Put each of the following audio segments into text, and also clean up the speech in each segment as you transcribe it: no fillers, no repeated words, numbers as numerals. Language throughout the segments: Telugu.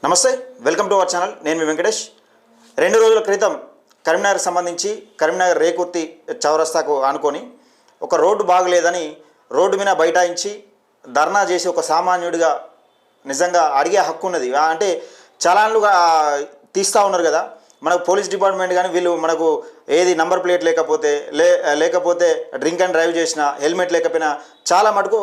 నమస్తే, వెల్కమ్ టు అవర్ ఛానల్. నేను మీ వెంకటేష్. 2 రోజుల క్రితం కరీంనగర్ సంబంధించి కరీంనగర్ రేకుర్తి చౌరస్తాకు ఆనుకొని ఒక రోడ్డు బాగలేదని రోడ్డు మీద బైఠాయించి ధర్నా చేసి ఒక సామాన్యుడిగా నిజంగా అడిగే హక్కు ఉన్నది. అంటే చలాన్లు తీస్తూ ఉన్నారు కదా మనకు పోలీస్ డిపార్ట్మెంట్, కానీ వీళ్ళు మనకు ఏది నంబర్ ప్లేట్ లేకపోతే డ్రింక్ అండ్ డ్రైవ్ చేసినా, హెల్మెట్ లేకపోయినా చాలా మటుకు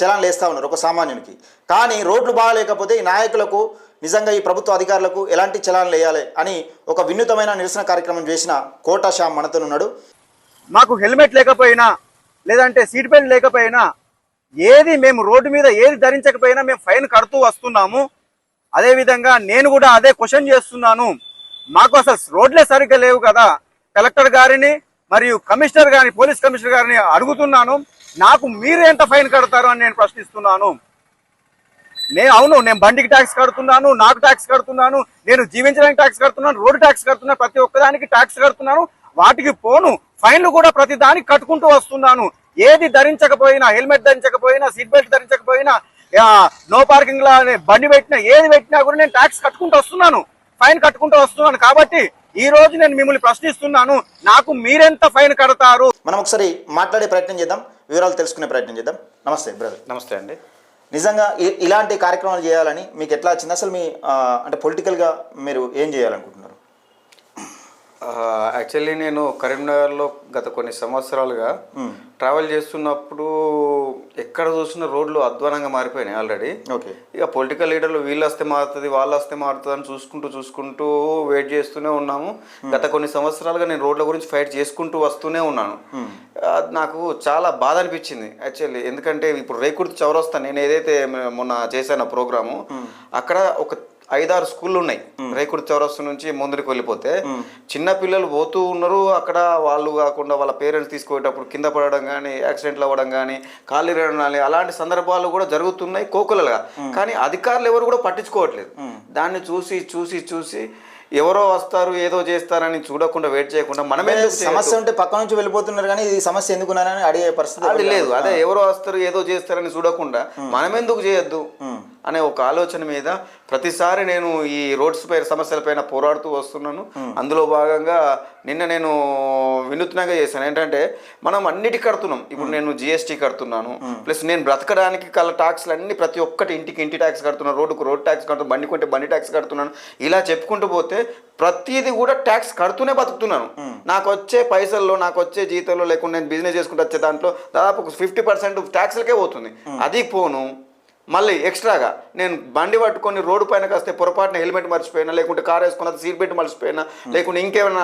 చలాన్లు వేస్తూ ఉన్నారు ఒక సామాన్యునికి. కానీ రోడ్లు బాగాలేకపోతే ఈ నాయకులకు, నిజంగా ఈ ప్రభుత్వ అధికారులకు ఎలాంటి చలాన్లు వేయాలి అని ఒక వినూతమైన నిరసన కార్యక్రమం చేసిన కోటా శ్యామ్ మనతో ఉన్నాడు. మాకు హెల్మెట్ లేకపోయినా లేదంటే సీట్ బెల్ట్ లేకపోయినా ఏది మేము రోడ్డు మీద ఏది ధరించకపోయినా మేము ఫైన్ కడుతూ వస్తున్నాము. అదేవిధంగా నేను కూడా అదే క్వశ్చన్ చేస్తున్నాను. మాకు అసలు రోడ్లే సరిగ్గా లేవు కదా, కలెక్టర్ గారిని మరియు కమిషనర్ గారిని, పోలీస్ కమిషనర్ గారిని అడుగుతున్నాను. నాకు మీరు ఎంత ఫైన్ కడతారు అని నేను ప్రశ్నిస్తున్నాను. నేను బండికి ట్యాక్స్ కడుతున్నాను, నాకు ట్యాక్స్ కడుతున్నాను, నేను జీవించడానికి ట్యాక్స్ కడుతున్నాను, రోడ్డు ట్యాక్స్ కడుతున్నాను, ప్రతి ఒక్కదానికి ట్యాక్స్ కడుతున్నాను. వాటికి పోను ఫైన్లు కూడా ప్రతి దానికి కట్టుకుంటూ వస్తున్నాను. ఏది ధరించకపోయినా, హెల్మెట్ ధరించకపోయినా, సీట్ బెల్ట్ ధరించకపోయినా, నో పార్కింగ్ లా బండి పెట్టినా, ఏది పెట్టినా కూడా నేను ట్యాక్స్ కట్టుకుంటూ వస్తున్నాను, ఫైన్ కట్టుకుంటూ వస్తున్నాను. కాబట్టి ఈ రోజు నేను మిమ్మల్ని ప్రశ్నిస్తున్నాను, నాకు మీరెంత ఫైన్ కడతారు? మనం ఒకసారి మాట్లాడే ప్రయత్నం చేద్దాం, వివరాలు తెలుసుకునే ప్రయత్నం చేద్దాం. నమస్తే బ్రదర్. నమస్తే అండి. నిజంగా ఇలాంటి కార్యక్రమాలు చేయాలని మీకు ఎట్లా వచ్చింది? అసలు మీ అంటే పొలిటికల్గా మీరు ఏం చేయాలనుకుంటున్నారు? యాక్చువల్లీ నేను కరీంనగర్లో గత కొన్ని సంవత్సరాలుగా ట్రావెల్ చేస్తున్నప్పుడు ఎక్కడ చూసిన రోడ్లు అధ్వానంగా మారిపోయినాయి ఆల్రెడీ. ఓకే. ఇక పొలిటికల్ లీడర్లు వీళ్ళు వస్తే మారుతుంది, వాళ్ళు వస్తే మారుతుంది అని చూసుకుంటూ వెయిట్ చేస్తూనే ఉన్నాము. గత కొన్ని సంవత్సరాలుగా నేను రోడ్ల గురించి ఫైట్ చేసుకుంటూ వస్తూనే ఉన్నాను. నాకు చాలా బాధ అనిపించింది యాక్చువల్లీ. ఎందుకంటే ఇప్పుడు రేకుర్తి చౌరస్తా నేను ఏదైతే మొన్న చేశాను ప్రోగ్రాము, అక్కడ ఒక 5-6 స్కూళ్ళు ఉన్నాయి. రేకుర్తి చౌరస్తా నుంచి ముందుకు వెళ్ళిపోతే చిన్న పిల్లలు పోతూ ఉన్నారు. అక్కడ వాళ్ళు కాకుండా వాళ్ళ పేరెంట్స్ తీసుకుపోయేటప్పుడు కింద పడడం కానీ, యాక్సిడెంట్లు అవ్వడం కానీ, కాళ్ళు ఇరగడం కానీ అలాంటి సందర్భాలు కూడా జరుగుతున్నాయి కోకులగా. కానీ అధికారులు ఎవరు కూడా పట్టించుకోవట్లేదు. దాన్ని చూసి ఎవరో వస్తారు ఏదో చేస్తారని చూడకుండా వెయిట్ చేయకుండా మనమే సమస్య ఉంటే పక్క నుంచి వెళ్ళిపోతున్నారు, కానీ ఇది సమస్య ఎందుకున్నారని అడిగే పరిస్థితి అది లేదు. అదే ఎవరో వస్తారు ఏదో చేస్తారని చూడకుండా మనమెందుకు చేయొద్దు అనే ఒక ఆలోచన మీద ప్రతిసారి నేను ఈ రోడ్స్ పై సమస్యలపైన పోరాడుతూ వస్తున్నాను. అందులో భాగంగా నిన్న నేను వినూత్నంగా చేశాను. ఏంటంటే మనం అన్నిటి కడుతున్నాం. ఇప్పుడు నేను జిఎస్టీ కడుతున్నాను, ప్లస్ నేను బ్రతకడానికి కల ట్యాక్స్లు అన్ని ప్రతి ఒక్కటి ఇంటి ట్యాక్స్ కడుతున్నాను, రోడ్డుకు రోడ్ ట్యాక్స్ కడుతున్నాను, బండి కొంటే బండి ట్యాక్స్ కడుతున్నాను. ఇలా చెప్పుకుంటూ పోతే ప్రతిదీ కూడా ట్యాక్స్ కడుతూనే బతుకుతున్నాను. నాకు వచ్చే పైసల్లో, నాకు వచ్చే జీతంలో, లేకుండా నేను బిజినెస్ చేసుకుంటూ వచ్చే దాంట్లో దాదాపు 50% ట్యాక్స్లకే పోతుంది. అది పోను మళ్ళీ ఎక్స్ట్రాగా నేను బండి పట్టుకొని రోడ్డు పైన కాస్తే పొరపాటున హెల్మెట్ మర్చిపోయినా, లేకుంటే కార్ వేసుకున్న సీట్ బెల్ట్ మర్చిపోయినా, లేకుంటే ఇంకేమైనా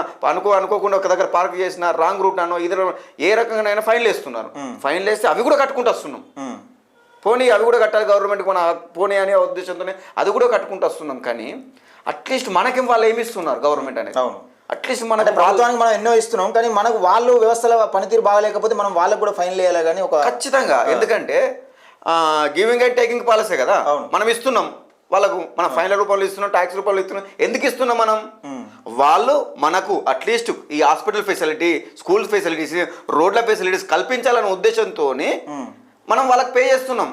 అనుకోకుండా ఒక దగ్గర పార్క్ చేసినా, రాంగ్ రూట్ అనో ఇది ఏ రకంగానైనా ఫైన్లు వేస్తున్నారు. ఫైన్లు వేస్తే అవి కూడా కట్టుకుంటూ వస్తున్నాం. పోనీ అవి కూడా కట్టాలి గవర్నమెంట్కి, మన పోనీ అనే ఉద్దేశంతోనే అది కూడా కట్టుకుంటూ వస్తున్నాం. కానీ అట్లీస్ట్ మనకేం వాళ్ళు ఏమి ఇస్తున్నారు గవర్నమెంట్ అనేది? అట్లీస్ట్ మన ప్రభుత్వానికి మనం ఎన్నో ఇస్తున్నాం, కానీ మనకు వాళ్ళు వ్యవస్థల పనితీరు బాగాలేకపోతే మనం వాళ్ళకు కూడా ఫైన్లు వేయాలి. కానీ ఒక ఖచ్చితంగా, ఎందుకంటే గివింగ్ అండ్ టేకింగ్ పాలసీ కదా, మనం ఇస్తున్నాం వాళ్ళకు, మనం ఫైన్ల రూపంలో ఇస్తున్నాం, ట్యాక్స్ రూపంలో ఇస్తున్నాం. ఎందుకు ఇస్తున్నాం మనం? వాళ్ళు మనకు అట్లీస్ట్ ఈ హాస్పిటల్ ఫెసిలిటీ, స్కూల్ ఫెసిలిటీస్, రోడ్ల ఫెసిలిటీస్ కల్పించాలనే ఉద్దేశంతో మనం వాళ్ళకి పే చేస్తున్నాం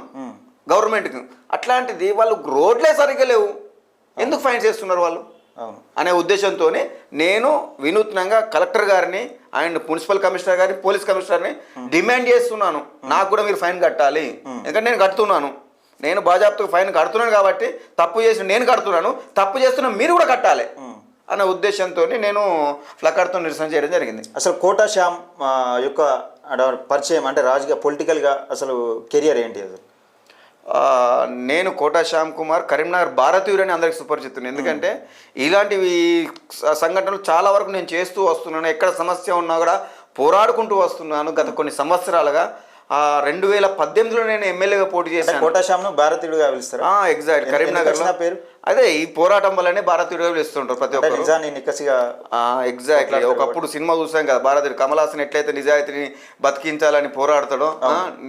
గవర్నమెంట్కి. అట్లాంటిది వాళ్ళు రోడ్లే సరిగ్గా లేవు, ఎందుకు ఫైన్ చేస్తున్నారు వాళ్ళు అనే ఉద్దేశంతో నేను వినూత్నంగా కలెక్టర్ గారిని, అండ్ మున్సిపల్ కమిషనర్ గారిని, పోలీస్ కమిషనర్ని డిమాండ్ చేస్తున్నాను. నాకు కూడా మీరు ఫైన్ కట్టాలి. ఎందుకంటే నేను కడుతున్నాను, నేను బాజాప్తు ఫైన్ కడుతున్నాను కాబట్టి తప్పు చేసి నేను కడుతున్నాను, తప్పు చేస్తున్నా మీరు కూడా కట్టాలి అనే ఉద్దేశంతో నేను ఫ్లకర్తో నిరసన చేయడం జరిగింది. అసలు కోటా శ్యామ్ యొక్క పరిచయం అంటే రాజకీయ పొలిటికల్గా అసలు కెరియర్ ఏంటి? అసలు నేను కోటా శ్యామ్ కుమార్ కరీంనగర్ భారతీయుడని అందరికి సుపరిచితును. ఎందుకంటే ఇలాంటివి సంఘటనలు చాలా వరకు నేను చేస్తూ వస్తున్నాను. ఎక్కడ సమస్య ఉన్నా కూడా పోరాడుకుంటూ వస్తున్నాను గత కొన్ని సంవత్సరాలుగా. 2018లో నేను ఎమ్మెల్యేగా పోటీ చేశాను. కోటా శ్యామ్ను భారతీయుడిగా పిలుస్తారా? ఎగ్జాక్ట్. కరీంనగర్ పేరు అదే, ఈ పోరాటం వల్లనే భారతీయుడిగా పిలుస్తుంటారు ప్రతి ఒక్కరు. ఎగ్జాక్ట్లీ. ఒకప్పుడు సినిమా చూసాం కదా, భారతీయుడు కమల్ హాసన్ ఎట్లయితే నిజాయితీని బతికించాలని పోరాడతాడో,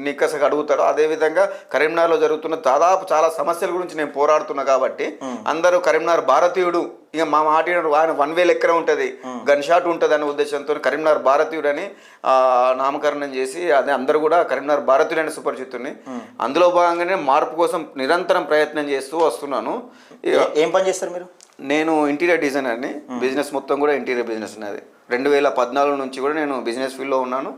నిక్కసగా అడుగుతాడో, అదేవిధంగా కరీంనగర్లో జరుగుతున్న దాదాపు చాలా సమస్యల గురించి నేను పోరాడుతున్నా. కాబట్టి అందరూ కరీంనగర్ భారతీయుడు ఇక మా మాట ఆయన 1 వే లెక్కనే ఉంటుంది, గన్ షాట్ ఉంటుంది అనే ఉద్దేశంతో కరీంనగర్ భారతీయుడని నామకరణం చేసి అదే అందరూ కూడా కరీంనగర్ భారతీయుడని సుపరిచితుని. అందులో భాగంగానే మార్పు కోసం నిరంతరం ప్రయత్నం చేస్తూ వస్తున్నాను. ఏం పని చేస్తారు మీరు? నేను ఇంటీరియర్ డిజైనర్ని. బిజినెస్ మొత్తం కూడా ఇంటీరియర్ బిజినెస్ నాది. 2014 నుంచి కూడా నేను బిజినెస్ ఫీల్డ్లో ఉన్నాను.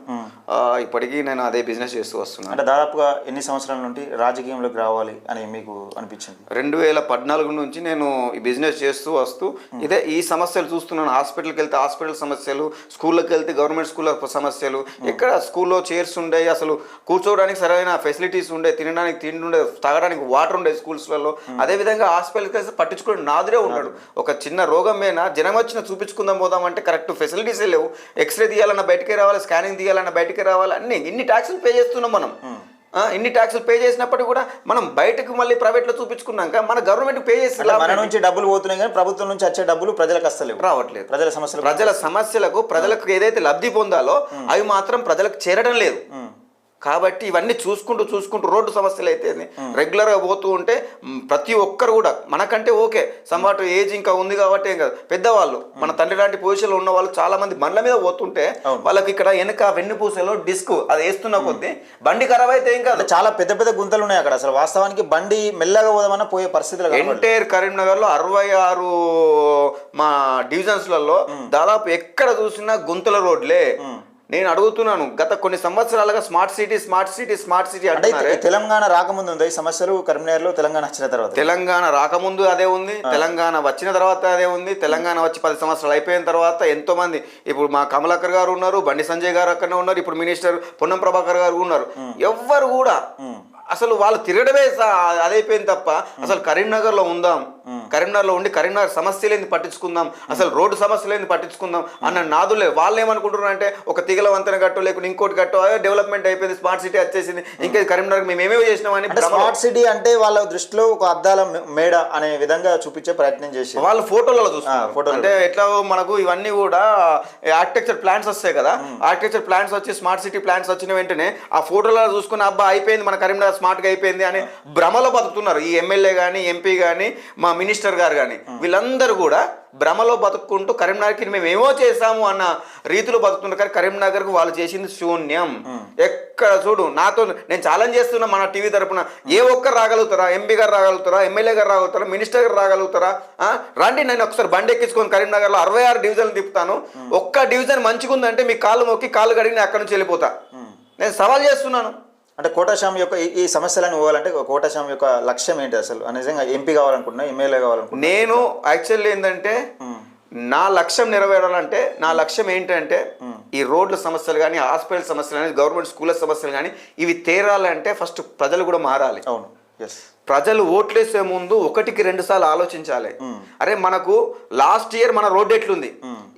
ఇప్పటికీ నేను అదే బిజినెస్ చేస్తూ వస్తున్నాను. అంటే దాదాపుగా ఎన్ని సంవత్సరాల నుండి రాజకీయంలోకి రావాలి అని మీకు అనిపించింది? 2014 నుంచి నేను ఈ బిజినెస్ చేస్తూ వస్తూ ఇదే ఈ సమస్యలు చూస్తున్నాను. హాస్పిటల్కి వెళ్తే హాస్పిటల్ సమస్యలు, స్కూళ్ళకి వెళ్తే గవర్నమెంట్ స్కూళ్ళ సమస్యలు, ఎక్కడ స్కూల్లో చైర్స్ ఉండే, అసలు కూర్చోవడానికి సరైన ఫెసిలిటీస్ ఉండే, తినడానికి తిండి ఉండే, తాగడానికి వాటర్ ఉండే స్కూల్స్లలో. అదేవిధంగా హాస్పిటల్కి వెళ్తే పట్టించుకోవడం నాదురే ఉన్నాడు. ఒక చిన్న రోగం మీద జనం వచ్చిన చూపించుకుందాం పోదామంటే కరెక్ట్ ఫెసిలిటీసే లేవు. ఎక్స్రే తీయాలన్నా బయటకే రావాలి, స్కానింగ్ తీయాలన్నా బయటకే రావాలి. అన్ని ఇన్ని ట్యాక్సులు పే చేస్తున్నాం మనం. ఇన్ని ట్యాక్సులు పే చేసినప్పటికీ కూడా మనం బయటకు మళ్ళీ ప్రైవేట్లో చూపించుకున్నాక మన గవర్నమెంట్ పే చేసి మన నుంచి డబ్బులు పోతున్నాయి కానీ ప్రభుత్వం నుంచి వచ్చే డబ్బులు ప్రజలకు వస్తలేవు, రావట్లేదు. ప్రజల సమస్యలకు ప్రజలకు ఏదైతే లబ్ధి పొందాలో అవి మాత్రం ప్రజలకు చేరడం లేదు. కాబట్టి ఇవన్నీ చూసుకుంటూ రోడ్డు సమస్యలు అయితే రెగ్యులర్గా పోతూ ఉంటే ప్రతి ఒక్కరు కూడా మనకంటే ఓకే సంవాటు ఏజ్ ఇంకా ఉంది కాబట్టి ఏం కాదు, పెద్దవాళ్ళు మన తండ్రి లాంటి పొజిషన్లో ఉన్న వాళ్ళు చాలా మంది బండ్ల మీద పోతుంటే వాళ్ళకి ఇక్కడ వెనక వెన్నుపూసలో డిస్క్ అది వేస్తున్న కొద్దీ బండి ఖరాబ్ అయితే ఏం కాదు. చాలా పెద్ద పెద్ద గుంతలు ఉన్నాయి అక్కడ. అసలు వాస్తవానికి బండి మెల్లగా పోదామన్నా పోయే పరిస్థితులు. ఎంటైర్ కరీంనగర్లో 66 మా డివిజన్స్లలో దాదాపు ఎక్కడ చూసినా గుంతల రోడ్లే. నేను అడుగుతున్నాను, గత కొన్ని సంవత్సరాలుగా స్మార్ట్ సిటీ అంటే తెలంగాణ రాకముందు ఉంది ఈ సమస్యలు కరీంనగర్లో, తెలంగాణ వచ్చిన తర్వాత? తెలంగాణ రాకముందు అదే ఉంది, తెలంగాణ వచ్చిన తర్వాత అదే ఉంది. తెలంగాణ వచ్చి 10 సంవత్సరాలు అయిపోయిన తర్వాత ఎంతో మంది, ఇప్పుడు మా కమలాకర్ గారు ఉన్నారు, బండి సంజయ్ గారు అక్కడనే ఉన్నారు, ఇప్పుడు మినిస్టర్ పొన్నం ప్రభాకర్ గారు ఉన్నారు. ఎవ్వరు కూడా అసలు వాళ్ళు తిరగడమే అదైపోయింది తప్ప అసలు కరీంనగర్లో ఉందాం, కరీంనగర్లో ఉండి కరీంనగర్ సమస్యలేంది పట్టించుకుందాం, అసలు రోడ్డు సమస్యలేంది పట్టించుకుందాం అన్న నాదులే. వాళ్ళు ఏమనుకుంటున్నారు అంటే ఒక తిగల వంతెన కట్టు లేకుండా ఇంకోటి కట్టు, డెవలప్మెంట్ అయిపోయింది, స్మార్ట్ సిటీ వచ్చేసింది, ఇంకా కరీంనగర్ మేము ఏమేమి చేసినామని. స్మార్ట్ సిటీ అంటే వాళ్ళ దృష్టిలో ఒక అద్దాల మేడ అనే విధంగా చూపించే ప్రయత్నం చేసి వాళ్ళు ఫోటోలలో చూస్తారు. అంటే ఎట్లా మనకు ఇవన్నీ కూడా ఆర్కిటెక్చర్ ప్లాన్స్ వస్తాయి కదా, ఆర్కిటెక్చర్ ప్లాన్స్ వచ్చి స్మార్ట్ సిటీ ప్లాన్స్ వచ్చిన వెంటనే ఆ ఫోటోలలో చూసుకుని అబ్బా అయిపోయింది మన కరీంనగర్ స్మార్ట్గా అయిపోయింది అని భ్రమలో బతుకుతున్నారు. ఈ ఎమ్మెల్యే కానీ ఎంపీ కానీ మా మినిస్టర్ గారు కానీ వీళ్ళందరూ కూడా భ్రమలో బతుక్కుంటూ కరీంనగర్కి మేము ఏమో చేసాము అన్న రీతిలో బతుకుతున్నారు. కానీ కరీంనగర్కు వాళ్ళు చేసింది శూన్యం. ఎక్కడ చూడు నాతో నేను ఛాలెంజ్ చేస్తున్నా మన టీవీ తరపున, ఏ ఒక్కరు రాగలుగుతారా? ఎంపీ గారు రాగలుగుతారా? ఎమ్మెల్యే గారు రాగలుగుతారా? మినిస్టర్ గారు రాగలుగుతారా? రండి, నేను ఒకసారి బండి ఎక్కించుకొని కరీంనగర్లో 66 డివిజన్లు తిప్పుతాను. ఒక్క డివిజన్ మంచిగా ఉందంటే మీ కాళ్ళు మొక్కి కాళ్ళు కడిగి నేను అక్కడి నుంచి వెళ్ళిపోతా. నేను సవాల్ చేస్తున్నాను. అంటే కోటశ్యామ్ యొక్క ఈ సమస్యలను పోవాలంటే కోటశ్యామ్ యొక్క లక్ష్యం ఏంటి అసలు? నిజంగా ఎంపీ కావాలనుకుంటున్నా, ఎమ్మెల్యే కావాలనుకుంటున్నా? నేను యాక్చువల్లీ ఏంటంటే నా లక్ష్యం నెరవేరాలంటే నా లక్ష్యం ఏంటంటే ఈ రోడ్ల సమస్యలు కానీ, హాస్పిటల్ సమస్యలు కానీ, గవర్నమెంట్ స్కూళ్ళ సమస్యలు కానీ ఇవి తీరాలంటే ఫస్ట్ ప్రజలు కూడా మారాలి. అవును, ప్రజలు ఓట్లేసే ముందు 1-2 సార్లు ఆలోచించాలి. అరే మనకు లాస్ట్ ఇయర్ మన రోడ్డు ఎట్లుంది,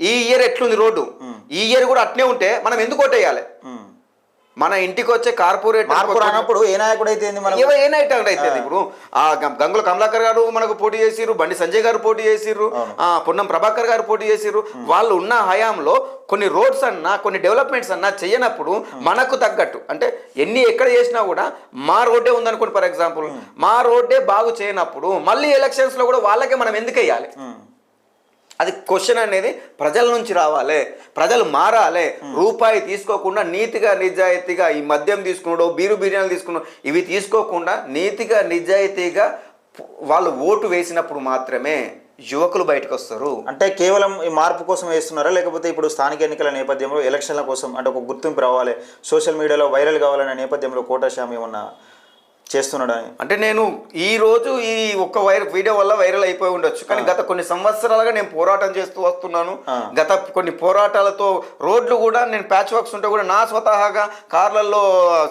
ఈ ఇయర్ ఎట్లుంది రోడ్డు, ఈ ఇయర్ కూడా అట్నే ఉంటే మనం ఎందుకు ఓటేయాలి? మన ఇంటికి వచ్చే కార్పొరేట్ అన్నప్పుడు ఏ నాయకుడు అయితే ఏ నాయకుడు అయితే ఇప్పుడు గంగుల కమలాకర్ గారు మనకు పోటీ చేసిర్రు, బండి సంజయ్ గారు పోటీ చేసిర్రు, పొన్నం ప్రభాకర్ గారు పోటీ చేసిర్రు. వాళ్ళు ఉన్న హయాంలో కొన్ని రోడ్స్ అన్నా కొన్ని డెవలప్మెంట్స్ అన్నా చేయనప్పుడు మనకు తగ్గట్టు అంటే ఎక్కడ చేసినా కూడా మా రోడ్డే ఉందనుకోండి, ఫర్ ఎగ్జాంపుల్ మా రోడ్డే బాగు చేయనప్పుడు మళ్ళీ ఎలక్షన్స్లో కూడా వాళ్ళకే మనం ఎందుకు వేయాలి? అది క్వశ్చన్ అనేది ప్రజల నుంచి రావాలి, ప్రజలు మారాలి. రూపాయి తీసుకోకుండా నీతిగా నిజాయితీగా ఈ మద్యం తీసుకున్నాడో బీరు బిర్యానీలు తీసుకున్నాడో ఇవి తీసుకోకుండా నీతిగా నిజాయితీగా వాళ్ళు ఓటు వేసినప్పుడు మాత్రమే యువకులు బయటకు వస్తారు. అంటే కేవలం ఈ మార్పు కోసం వేస్తున్నారా, లేకపోతే ఇప్పుడు స్థానిక ఎన్నికల నేపథ్యంలో ఎలక్షన్ల కోసం అంటే ఒక గుర్తింపు రావాలి, సోషల్ మీడియాలో వైరల్ కావాలనే నేపథ్యంలో కోటశ్యామ్ ఏమన్నా చేస్తున్నాడు అంటే నేను ఈ రోజు ఈ ఒక్క వీడియో వల్ల వైరల్ అయిపోయి ఉండొచ్చు, కానీ గత కొన్ని సంవత్సరాలుగా నేను పోరాటం చేస్తూ వస్తున్నాను. గత కొన్ని పోరాటాలతో రోడ్లు కూడా నేను ప్యాచ్ వర్క్స్ ఉంటే కూడా నా స్వతహాగా కార్లలో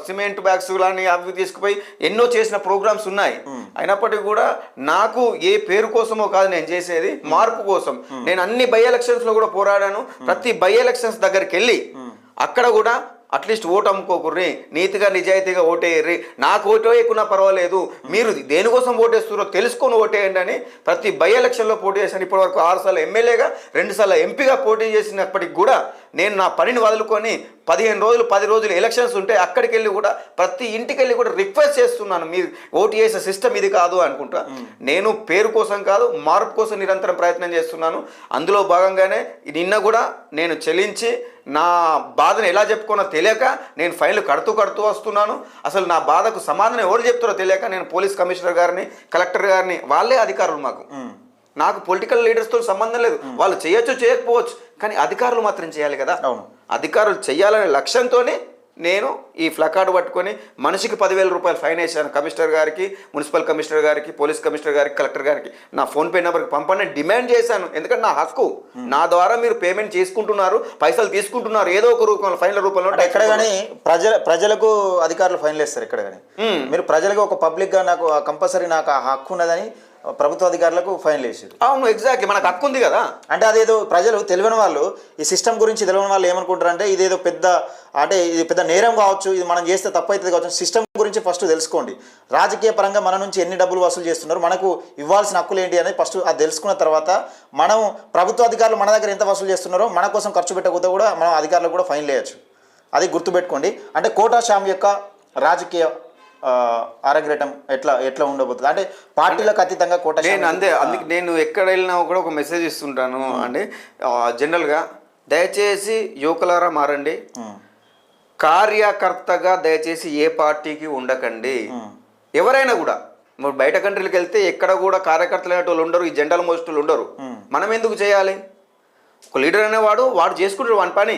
సిమెంట్ బ్యాగ్స్ కానీ అవి తీసుకుపోయి ఎన్నో చేసిన ప్రోగ్రామ్స్ ఉన్నాయి. అయినప్పటికీ కూడా నాకు ఏ పేరు కోసమో కాదు నేను చేసేది, మార్పు కోసం. నేను అన్ని బై ఎలక్షన్స్ లో కూడా పోరాడాను. ప్రతి బై ఎలక్షన్స్ దగ్గరికి వెళ్ళి అక్కడ కూడా అట్లీస్ట్ ఓటు అమ్ముకోకుర్రి, నీతిగా నిజాయితీగా ఓటేయర్రి. నాకు ఓటు వేయకున్నా పర్వాలేదు, మీరు దేనికోసం ఓటేస్తున్నారో తెలుసుకొని ఓటేయండి అని ప్రతి బై ఎలక్షన్లో పోటీ చేశాను. ఇప్పటివరకు 6 సార్లు ఎమ్మెల్యేగా, 2 సార్లు ఎంపీగా పోటీ చేసినప్పటికి కూడా నేను నా పనిని వదులుకొని 15 రోజులు 10 రోజులు ఎలక్షన్స్ ఉంటే అక్కడికి వెళ్ళి కూడా ప్రతి ఇంటికి వెళ్ళి కూడా రిక్వెస్ట్ చేస్తున్నాను, మీరు ఓటు చేసే సిస్టమ్ ఇది కాదు అనుకుంటా. నేను పేరు కోసం కాదు, మార్పు కోసం నిరంతరం ప్రయత్నం చేస్తున్నాను. అందులో భాగంగానే నిన్న కూడా నేను చెల్లించి నా బాధను ఎలా చెప్పుకోనో తెలియక నేను ఫైన్లు కడుతూ వస్తున్నాను. అసలు నా బాధకు సమాధానం ఎవరు చెప్తారో తెలియక నేను పోలీస్ కమిషనర్ గారిని, కలెక్టర్ గారిని, వాళ్ళే అధికారులు నాకు పొలిటికల్ లీడర్స్తో సంబంధం లేదు. వాళ్ళు చేయొచ్చు చేయకపోవచ్చు, కానీ అధికారులు మాత్రం చేయాలి కదా. అధికారులు చేయాలనే లక్ష్యంతోనే నేను ఈ ప్లకార్డు పట్టుకొని మనిషికి 10,000 రూపాయలు ఫైన్ వేసాను. కమిషనర్ గారికి, మున్సిపల్ కమిషనర్ గారికి, పోలీస్ కమిషనర్ గారికి, కలెక్టర్ గారికి నా ఫోన్పే నెంబర్కి పంపని డిమాండ్ చేశాను. ఎందుకంటే నా హక్కు, నా ద్వారా మీరు పేమెంట్ చేసుకుంటున్నారు, పైసలు తీసుకుంటున్నారు, ఏదో ఒక రూపంలో ఫైన్ల రూపంలో. ఎక్కడ కానీ ప్రజలకు అధికారులు ఫైన్లు వేస్తారు. ఎక్కడ కానీ మీరు ప్రజలకు ఒక పబ్లిక్గా నాకు కంపల్సరీ నాకు ఆ హక్కు ఉన్నదని ప్రభుత్వ అధికారులకు ఫైన్లు వేసారు. అవును, ఎగ్జాక్ట్లీ, మనకు హక్కు ఉంది కదా. అంటే అదేదో ప్రజలు తెలియని వాళ్ళు, ఈ సిస్టమ్ గురించి తెలియని వాళ్ళు ఏమనుకుంటారు అంటే ఇదేదో పెద్ద, అంటే ఇది పెద్ద నేరం కావచ్చు, ఇది మనం చేస్తే తప్పు అవుతుంది కావచ్చు. సిస్టమ్ గురించి ఫస్ట్ తెలుసుకోండి. రాజకీయ పరంగా మన నుంచి ఎన్ని డబ్బులు వసూలు చేస్తున్నారు, మనకు ఇవ్వాల్సిన హక్కులు ఏంటి అనేది ఫస్ట్ అది తెలుసుకున్న తర్వాత మనం ప్రభుత్వ అధికారులు మన దగ్గర ఎంత వసూలు చేస్తున్నారో మన కోసం ఖర్చు పెట్టకపోతే కూడా మనం అధికారులకు కూడా ఫైన్ వేయచ్చు. అది గుర్తుపెట్టుకోండి. అంటే కోటా శ్యామ్ యొక్క రాజకీయ ఆరోగ్యం ఎట్లా ఉండబోతుంది అంటే పార్టీలకు అతీతంగా కోట. అందుకే నేను ఎక్కడ వెళ్ళినా కూడా ఒక మెసేజ్ ఇస్తుంటాను అండి. జనరల్గా దయచేసి యువకులారా మారండి, కార్యకర్తగా దయచేసి ఏ పార్టీకి ఉండకండి. ఎవరైనా కూడా బయట కంట్రీలకు వెళ్తే ఎక్కడ కూడా కార్యకర్తలు అనేటోళ్ళు ఉండరు, ఈ జెండాలు మోసేటోళ్ళు ఉండరు. మనం ఎందుకు చేయాలి? ఒక లీడర్ అనేవాడు వాడు చేసుకుంటాడు వాని పని,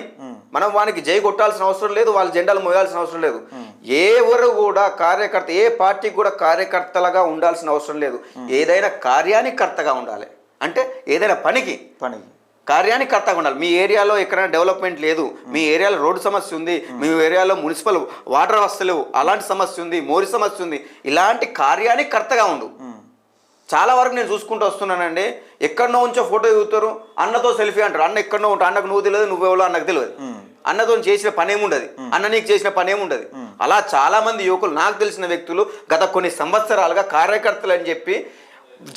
మనం వానికి జై కొట్టాల్సిన అవసరం లేదు, వాళ్ళ జెండాలు మోయాల్సిన అవసరం లేదు. ఎవరు కూడా కార్యకర్త, ఏ పార్టీకి కూడా కార్యకర్తలుగా ఉండాల్సిన అవసరం లేదు. ఏదైనా కార్యానికి కర్తగా ఉండాలి. అంటే ఏదైనా పనికి కార్యానికి కర్తగా ఉండాలి. మీ ఏరియాలో ఎక్కడైనా డెవలప్మెంట్ లేదు, మీ ఏరియాలో రోడ్డు సమస్య ఉంది, మీ ఏరియాలో మున్సిపల్ వాటర్ వస్తలేవు, అలాంటి సమస్య ఉంది, మోరి సమస్య ఉంది, ఇలాంటి కార్యానికి కర్తగా ఉండు. చాలా వరకు నేను చూసుకుంటూ వస్తున్నానండి. ఎక్కడనో ఉంచో ఫోటో దిగుతారు, అన్నతో సెల్ఫీ అంటారు. అన్న ఎక్కడనో ఉంటా, అన్నకు నువ్వు తెలియదు, నువ్వెవరో అన్నకు తెలియదు. అన్నతో చేసిన పని ఏముండదు, అన్న నీకు చేసిన పని ఏముండదు. అలా చాలా మంది యువకులు, నాకు తెలిసిన వ్యక్తులు గత కొన్ని సంవత్సరాలుగా కార్యకర్తలు అని చెప్పి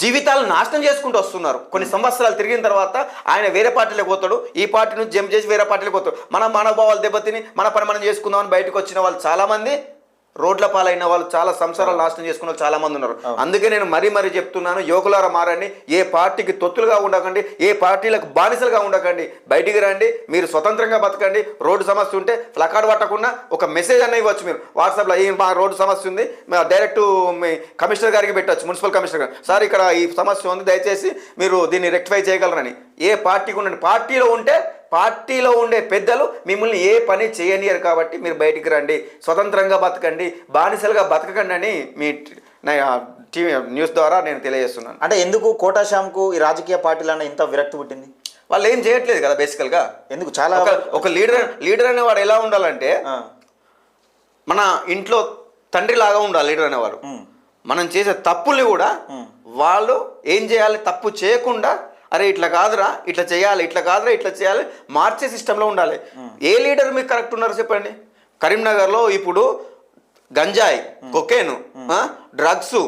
జీవితాలను నాశనం చేసుకుంటూ వస్తున్నారు. కొన్ని సంవత్సరాలు తిరిగిన తర్వాత ఆయన వేరే పార్టీలోకి పోతాడు, ఈ పార్టీ నుంచి జంప్ చేసి వేరే పార్టీలోకి పోతాడు. మన మనోభావాలు దెబ్బతిని మన పని మనం చేసుకుందామని బయటకు వచ్చిన వాళ్ళు చాలామంది, రోడ్ల పాలైన వాళ్ళు, చాలా సంసారాలు నాశనం చేసుకున్న వాళ్ళు చాలా మంది ఉన్నారు. అందుకే నేను మరీ చెప్తున్నాను, యువకులారా మారండి, ఏ పార్టీకి తొత్తులుగా ఉండకండి, ఏ పార్టీలకు బానిసలుగా ఉండకండి, బయటికి రండి, మీరు స్వతంత్రంగా బతకండి. రోడ్డు సమస్య ఉంటే ప్లకార్డ్ పట్టకుండా ఒక మెసేజ్ అన్న ఇవ్వచ్చు. మీరు వాట్సాప్లో మా రోడ్డు సమస్య ఉంది, డైరెక్ట్ మీ కమిషనర్ గారికి పెట్టచ్చు, మున్సిపల్ కమిషనర్ గారు, సార్ ఇక్కడ ఈ సమస్య ఉంది, దయచేసి మీరు దీన్ని రెక్టిఫై చేయగలరని. ఏ పార్టీకి ఉండండి, పార్టీలో ఉండే పెద్దలు మిమ్మల్ని ఏ పని చేయనియరు. కాబట్టి మీరు బయటికి రండి, స్వతంత్రంగా బతకండి, బానిసలుగా బతకకండి అని మీ టీవీ న్యూస్ ద్వారా నేను తెలియజేస్తున్నాను. అంటే ఎందుకు కోటా శ్యామ్కు ఈ రాజకీయ పార్టీలన్న ఇంత విరక్తి పుట్టింది? వాళ్ళు ఏం చేయట్లేదు కదా బేసికల్గా. ఎందుకు చాలా ఒక లీడర్ అనేవాడు ఎలా ఉండాలంటే మన ఇంట్లో తండ్రి లాగా ఉండాలి లీడర్ అనేవాడు. మనం చేసే తప్పుల్ని కూడా వాళ్ళు ఏం చేయాలి, తప్పు చేయకుండా అరే ఇట్లా కాదురా ఇట్లా చేయాలి, ఇట్లా కాదురా ఇట్లా చేయాలి, మార్చే సిస్టంలో ఉండాలి. ఏ లీడర్ మీకు కరెక్ట్ ఉన్నారు చెప్పండి? కరీంనగర్లో ఇప్పుడు గంజాయి, కొకేను, డ్రగ్స్,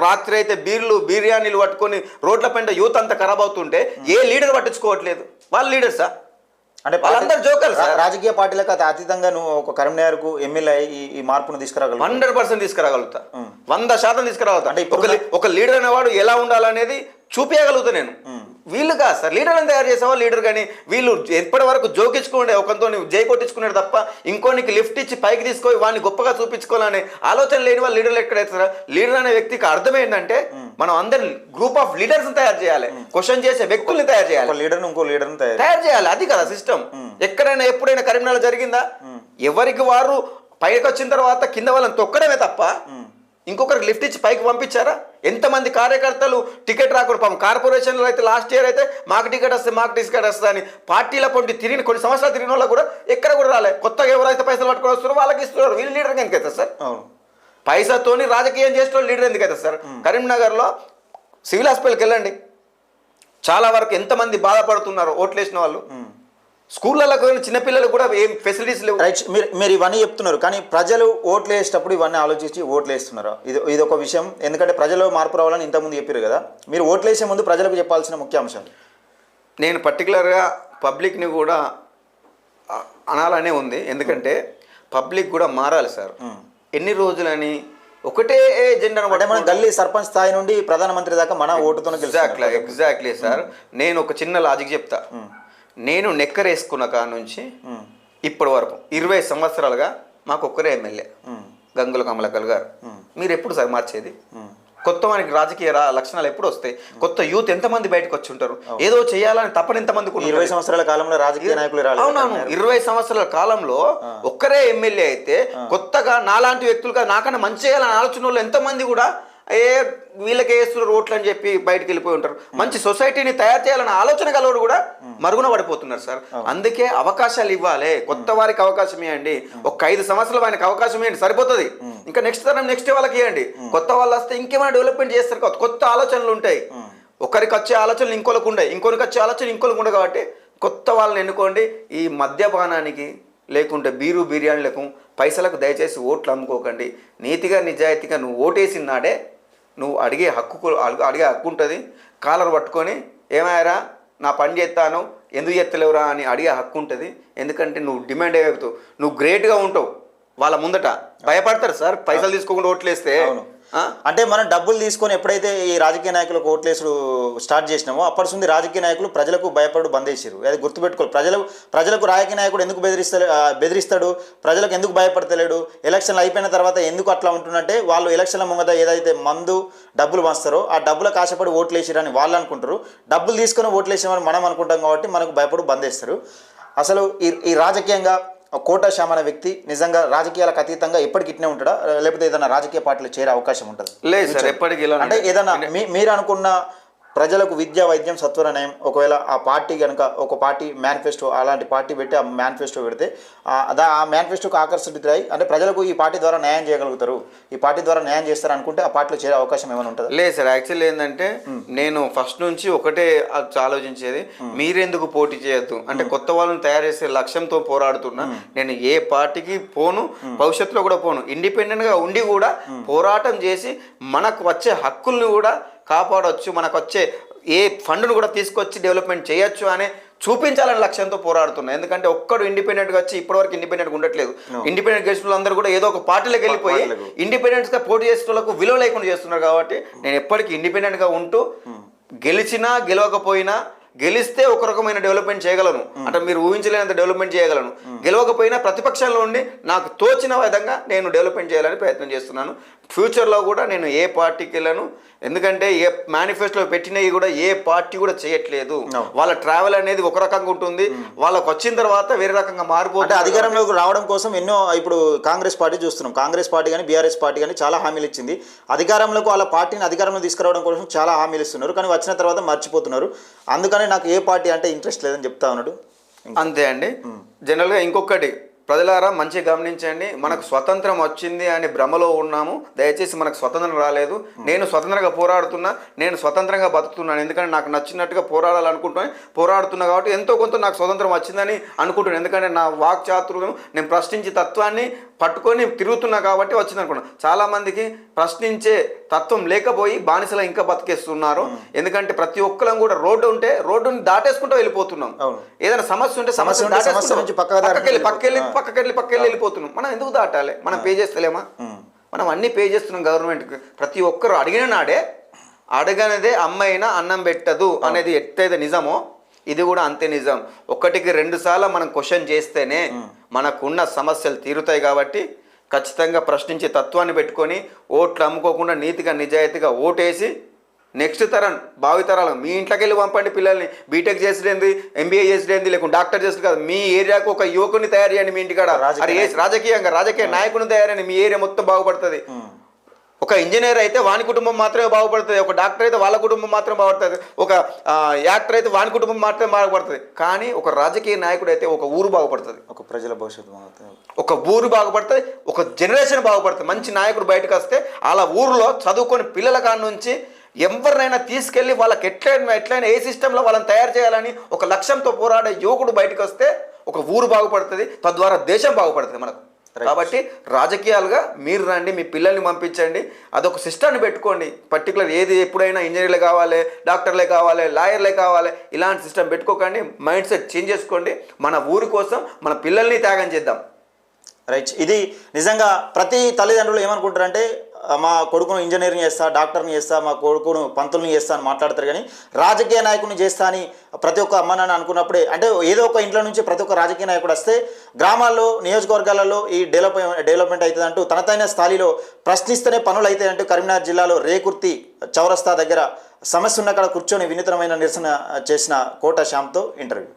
రాత్రి అయితే బిర్యానీలు పట్టుకొని రోడ్ల పైన యూత్ అంతా ఖరాబ్ అవుతుంటే ఏ లీడర్ పట్టించుకోవట్లేదు. వాళ్ళ లీడర్సా? అంటే వాళ్ళందరూ జోకర్స్. రాజకీయ పార్టీలకు అతీతంగా నువ్వు ఒక కరీంనగర్కు ఎమ్మెల్యే ఈ మార్పును తీసుకురాగలవు? 100% తీసుకురాగలుగుతా, 100% తీసుకురాగలుగుతా. అంటే ఒక లీడర్ అనేవాడు ఎలా ఉండాలనేది చూపించగలుగుతా నేను. వీళ్ళు కాదు సార్ లీడర్ని తయారు చేసేవాళ్ళు లీడర్, కానీ వీళ్ళు ఎప్పటి వరకు జోకించుకుంటే ఒకరితో జై కొట్టించుకునేది తప్ప ఇంకోనికి లిఫ్ట్ ఇచ్చి పైకి తీసుకొని వాడిని గొప్పగా చూపించుకోవాలనే ఆలోచన లేని వాళ్ళు లీడర్లు ఎక్కడైతారా? లీడర్ అనే వ్యక్తికి అర్థం ఏంటంటే మనం అందరి గ్రూప్ ఆఫ్ లీడర్స్ తయారు చేయాలి, క్వశ్చన్ చేసే వ్యక్తుల్ని తయారు చేయాలి, లీడర్ ఇంకో లీడర్ని తయారు చేయాలి. అది కదా సిస్టమ్. ఎక్కడైనా ఎప్పుడైనా కరీంనగర్ జరిగిందా? ఎవరికి వారు పైకి వచ్చిన తర్వాత కింద వాళ్ళని తొక్కడమే తప్ప ఇంకొకరికి లిఫ్ట్ ఇచ్చి పైకి పంపించారా? ఎంతమంది కార్యకర్తలు టికెట్ రాకుండా పాపం కార్పొరేషన్లో అయితే లాస్ట్ ఇయర్ అయితే మాకు టికెట్ వస్తుంది అని పార్టీల పొంటి తిరిగిన కొన్ని సంవత్సరాలు తిరిగిన వాళ్ళు కూడా ఎక్కడ కూడా రాలే. కొత్తగా ఎవరైతే పైసలు పట్టుకొని వస్తున్నారో వాళ్ళకి ఇస్తున్నారు. వీళ్ళు లీడర్గా ఎందుకైతే సార్? పైసాతోని రాజకీయం చేసిన లీడర్ ఎందుకైతే సార్? కరీంనగర్లో సివిల్ హాస్పిటల్కి వెళ్ళండి, చాలా వరకు ఎంతమంది బాధపడుతున్నారు ఓట్లు వేసిన వాళ్ళు. స్కూళ్ళకు చిన్నపిల్లలకు కూడా ఏం ఫెసిలిటీస్ లేవు. రైట్, మీరు ఇవన్నీ చెప్తున్నారు, కానీ ప్రజలు ఓట్లు వేసేటప్పుడు ఇవన్నీ ఆలోచించి ఓట్లు వేస్తున్నారు. ఇది ఒక విషయం, ఎందుకంటే ప్రజలు మార్పు రావాలని ఇంతకుముందు చెప్పారు కదా. మీరు ఓట్లు వేసే ముందు ప్రజలకు చెప్పాల్సిన ముఖ్య అంశాలు. నేను పర్టికులర్గా పబ్లిక్ని కూడా అనాలనే ఉంది, ఎందుకంటే పబ్లిక్ కూడా మారాలి సార్. ఎన్ని రోజులని ఒకటే ఎజెండాను అంటే మనం గల్లీ సర్పంచ్ స్థాయి నుండి ప్రధానమంత్రి దాకా మన ఓటుతో ఎగ్జాక్ట్లీ సార్. నేను ఒక చిన్న లాజిక్ చెప్తా. నేను నెక్కరేసుకున్న కాడ నుంచి ఇప్పటి వరకు 20 సంవత్సరాలుగా మాకు ఒక్కరే ఎమ్మెల్యే, గంగుల కమలాకర్ గారు. మీరు ఎప్పుడు సార్ మార్చేది? కొత్త మనకి రాజకీయ లక్షణాలు ఎప్పుడు వస్తాయి? కొత్త యూత్ ఎంతమంది బయటకు వచ్చి ఉంటారు? ఏదో చేయాలని తప్పని ఎంతమంది? 20 సంవత్సరాల కాలంలో రాజకీయ నాయకులు రాలేదు. అవునవును, 20 సంవత్సరాల కాలంలో ఒక్కరే ఎమ్మెల్యే అయితే కొత్తగా నాలాంటి వ్యక్తులుగా నాకన్నా మంచి చేయాలని ఆలోచన వాళ్ళు ఎంతమంది కూడా వీళ్ళకి వేస్తున్నారు ఓట్లు అని చెప్పి బయటకు వెళ్ళిపోయి ఉంటారు. మంచి సొసైటీని తయారు చేయాలన్న ఆలోచన గలవాడు కూడా మరుగున పడిపోతున్నారు సార్. అందుకే అవకాశాలు ఇవ్వాలి, కొత్త వారికి అవకాశం ఇవ్వండి. ఒక 5 సంవత్సరాలు ఆయనకు అవకాశం ఇవ్వండి, సరిపోతుంది. ఇంకా నెక్స్ట్ తరం నెక్స్ట్ వాళ్ళకి ఇవ్వండి. కొత్త వాళ్ళు వస్తే ఇంకేమైనా డెవలప్మెంట్ చేస్తారు, కొత్త ఆలోచనలు ఉంటాయి. ఒకరికి వచ్చే ఆలోచనలు ఇంకోరికి ఉండవు, ఇంకొకరికి వచ్చే ఆలోచన ఇంకోరికి ఉండవు. కాబట్టి కొత్త వాళ్ళని ఎన్నుకోండి. ఈ మద్యపానానికి లేకుంటే బిర్యానీలకు పైసలకు దయచేసి ఓట్లు అమ్ముకోకండి. నీతిగా నిజాయితీగా నువ్వు ఓటేసిన నాడే నువ్వు అడిగే హక్కు ఉంటుంది. కాలర్ పట్టుకొని ఏమాయరా నా పని చేస్తాను ఎందుకు చేస్తలేవురా అని అడిగే హక్కు ఉంటుంది. ఎందుకంటే నువ్వు డిమాండ్ అయిపోతావు, నువ్వు గ్రేట్గా ఉంటావు. వాళ్ళ ముందట భయపడతారు సార్ పైసలు తీసుకోకుండా ఓట్లేస్తే. అంటే మనం డబ్బులు తీసుకొని ఎప్పుడైతే ఈ రాజకీయ నాయకులకు ఓట్లేసుడు స్టార్ట్ చేసినామో అప్పటి నుండి రాజకీయ నాయకులు ప్రజలకు భయపడు బంద్ చేశారు. అది గుర్తుపెట్టుకోవాలి. ప్రజలకు రాజకీయ నాయకుడు ఎందుకు బెదిరిస్తాడు, ప్రజలకు ఎందుకు భయపడతలేడు, ఎలక్షన్లు అయిపోయిన తర్వాత ఎందుకు అట్లా ఉంటుందంటే వాళ్ళు ఎలక్షన్ల ముంగట ఏదైతే మందు డబ్బులు వస్తారో ఆ డబ్బులకు ఆశపడి ఓట్లు వేసిరని వాళ్ళు అనుకుంటారు. డబ్బులు తీసుకొని ఓట్లు వేసామని మనం అనుకుంటాం కాబట్టి మనకు భయపడు బంద్ చేస్తారు. అసలు ఈ రాజకీయంగా కోట శ్యామ్ అనే వ్యక్తి నిజంగా రాజకీయాలకు అతీతంగా ఎప్పటికి ఇట్నే ఉంటాడా, లేకపోతే ఏదైనా రాజకీయ పార్టీలో చేరే అవకాశం ఉంటుంది? లేదు సార్, ఎప్పటికీ. అంటే ఏదైనా మీరు అనుకున్న ప్రజలకు విద్య వైద్యం సత్వర న్యాయం ఒకవేళ ఆ పార్టీ కనుక ఒక పార్టీ మేనిఫెస్టో అలాంటి పార్టీ పెట్టి ఆ మేనిఫెస్టో పెడితే ఆ మేనిఫెస్టోకి ఆకర్షితులై అంటే ప్రజలకు ఈ పార్టీ ద్వారా న్యాయం చేయగలుగుతారు, ఈ పార్టీ ద్వారా న్యాయం చేస్తారు అనుకుంటే ఆ పార్టీలో చేరే అవకాశం ఏమైనా ఉంటుంది? లేదు సార్, యాక్చువల్లీ ఏంటంటే నేను ఫస్ట్ నుంచి ఒకటే ఆలోచించేది, మీరెందుకు పోటీ చేయొద్దు అంటే కొత్త వాళ్ళని తయారు చేసే లక్ష్యంతో పోరాడుతున్నా. నేను ఏ పార్టీకి పోను, భవిష్యత్తులో కూడా పోను. ఇండిపెండెంట్గా ఉండి కూడా పోరాటం చేసి మనకు వచ్చే హక్కుల్ని కూడా కాపాడవచ్చు, మనకు వచ్చే ఏ ఫండ్ను కూడా తీసుకొచ్చి డెవలప్మెంట్ చేయొచ్చు అనే చూపించాలని లక్ష్యంతో పోరాడుతున్నాయి. ఎందుకంటే ఒక్కడు ఇండిపెండెంట్గా వచ్చి ఇప్పటివరకు ఇండిపెండెంట్గా ఉండట్లేదు. ఇండిపెండెంట్ గెలిచిన వాళ్ళందరూ కూడా ఏదో ఒక పార్టీలోకి వెళ్ళిపోయి ఇండిపెండెంట్గా పోటీ చేసే వాళ్ళకు విలువ లేకుండా చేస్తున్నారు. కాబట్టి నేను ఎప్పటికీ ఇండిపెండెంట్గా ఉంటూ గెలిచినా గెలవకపోయినా, గెలిస్తే ఒక రకమైన డెవలప్మెంట్ చేయగలను అంటే మీరు ఊహించలేనంత డెవలప్మెంట్ చేయగలను, గెలవకపోయినా ప్రతిపక్షంలో ఉండి నాకు తోచిన విధంగా నేను డెవలప్మెంట్ చేయాలని ప్రయత్నం చేస్తున్నాను. ఫ్యూచర్లో కూడా నేను ఏ పార్టీకి వెళ్ళను, ఎందుకంటే ఏ మేనిఫెస్టోలో పెట్టినవి కూడా ఏ పార్టీ కూడా చేయట్లేదు. వాళ్ళ ట్రావెల్ అనేది ఒక రకంగా ఉంటుంది, వాళ్ళకి వచ్చిన తర్వాత వేరే రకంగా మారిపోతుంది. అధికారంలోకి రావడం కోసం ఎన్నో ఇప్పుడు కాంగ్రెస్ పార్టీ చూస్తున్నాం, కాంగ్రెస్ పార్టీ కానీ బీఆర్ఎస్ పార్టీ కానీ చాలా హామీలు ఇచ్చింది. అధికారంలోకి వాళ్ళ పార్టీని అధికారంలో తీసుకురావడం కోసం చాలా హామీలు ఇస్తున్నారు, కానీ వచ్చిన తర్వాత మర్చిపోతున్నారు. అందుకని నాకు ఏ పార్టీ అంటే ఇంట్రెస్ట్ లేదని చెప్తా ఉన్నాడు. అంతే అండి. జనరల్గా ఇంకొకటి ప్రజలారా మంచిగా గమనించండి, మనకు స్వతంత్రం వచ్చింది అని భ్రమలో ఉన్నాము. దయచేసి మనకు స్వతంత్రం రాలేదు. నేను స్వతంత్రంగా పోరాడుతున్నా, నేను స్వతంత్రంగా బతుకుతున్నాను. ఎందుకంటే నాకు నచ్చినట్టుగా పోరాడుతున్నా కాబట్టి ఎంతో కొంత నాకు స్వతంత్రం వచ్చిందని అనుకుంటున్నాను. ఎందుకంటే నా వాక్ చాతుర్యం, నేను ప్రశ్నించే తత్వాన్ని పట్టుకొని తిరుగుతున్నా కాబట్టి వచ్చింది అనుకున్నాను. చాలామందికి ప్రశ్నించే తత్వం లేకపోయి బానిసలా ఇంకా బతికేస్తున్నారు. ఎందుకంటే ప్రతి ఒక్కరం కూడా రోడ్డు ఉంటే రోడ్డుని దాటేసుకుంటూ వెళ్ళిపోతున్నాం. ఏదైనా సమస్య ఉంటే పక్కకెళ్ళి వెళ్ళిపోతున్నాం. మనం ఎందుకు దాటాలి? మనం పే చేస్తలేమా? మనం అన్ని పే చేస్తున్నాం గవర్నమెంట్కి. ప్రతి ఒక్కరు అడిగిన నాడే అడగనిదే అమ్మైనా అన్నం పెట్టదు అనేది ఎట్టయితే నిజమో ఇది కూడా అంతే నిజం. 1కి 2 సార్లు మనం క్వశ్చన్ చేస్తేనే మనకున్న సమస్యలు తీరుతాయి. కాబట్టి ఖచ్చితంగా ప్రశ్నించే తత్వాన్ని పెట్టుకొని ఓట్లు అమ్ముకోకుండా నీతిగా నిజాయితీగా ఓటేసి నెక్స్ట్ తరం భావితరాలు మీ ఇంట్లోకి వెళ్ళి పంపండి. పిల్లల్ని బీటెక్ చేసేది, ఎంబీఏ చేసేది, లేకుంటే డాక్టర్ చేసేది కాదు, మీ ఏరియాకు ఒక యువకుని తయారు చేయండి. మీ ఇంటికాడ రాజకీయ నాయకుని తయారని మీ ఏరియా మొత్తం బాగుపడుతుంది. ఒక ఇంజనీర్ అయితే వాని కుటుంబం మాత్రమే బాగుపడుతుంది, ఒక డాక్టర్ అయితే వాళ్ళ కుటుంబం మాత్రమే బాగుపడుతుంది, ఒక యాక్టర్ అయితే వాని కుటుంబం మాత్రమే బాగుపడుతుంది. కానీ ఒక రాజకీయ నాయకుడు అయితే ఒక ఊరు బాగుపడుతుంది, ఒక ప్రజల భవిష్యత్తు బాగుపడుతుంది, ఒక ఊరు బాగుపడుతుంది, ఒక జనరేషన్ బాగుపడుతుంది. మంచి నాయకుడు బయటకు వస్తే అలా ఊరిలో చదువుకొని పిల్లల కాడ నుంచి ఎవరినైనా తీసుకెళ్ళి వాళ్ళకి ఎట్లయినా ఏ సిస్టంలో వాళ్ళని తయారు చేయాలని ఒక లక్ష్యంతో పోరాడే యువకుడు బయటకు వస్తే ఒక ఊరు బాగుపడుతుంది, తద్వారా దేశం బాగుపడుతుంది మనకు. కాబట్టి రాజకీయాలుగా మీరు రండి, మీ పిల్లల్ని పంపించండి, అదొక సిస్టాన్ని పెట్టుకోండి. పర్టికులర్ ఏది ఎప్పుడైనా ఇంజనీర్లే కావాలి, డాక్టర్లే కావాలి, లాయర్లే కావాలి, ఇలాంటి సిస్టమ్ పెట్టుకోకండి. మైండ్ సెట్ చేంజ్ చేసుకోండి. మన ఊరి కోసం మన పిల్లల్ని త్యాగం చేద్దాం. రైట్. ఇది నిజంగా ప్రతి తల్లిదండ్రులు ఏమనుకుంటారంటే మా కొడుకును ఇంజనీరింగ్ చేస్తా, డాక్టర్ని చేస్తా, మా కొడుకును పంతుల్ని చేస్తా అని మాట్లాడతారు. కానీ రాజకీయ నాయకుని చేస్తా అని ప్రతి ఒక్క అమ్మ నాన్న అనుకున్నప్పుడే, అంటే ఏదో ఒక ఇంట్లో నుంచి ప్రతి ఒక్క రాజకీయ నాయకుడు వస్తే గ్రామాల్లో నియోజకవర్గాలలో ఈ డెవలప్మెంట్ అవుతుంది అంటూ తనదైన స్థాయిలో ప్రశ్నిస్తేనే పనులు అవుతాయి అంటూ కరీంనగర్ జిల్లాలో రేకుర్తి చౌరస్తా దగ్గర సమస్య ఉన్న కాడ కూర్చొని వినూత్నమైన నిరసన చేసిన కోట శ్యామ్తో ఇంటర్వ్యూ.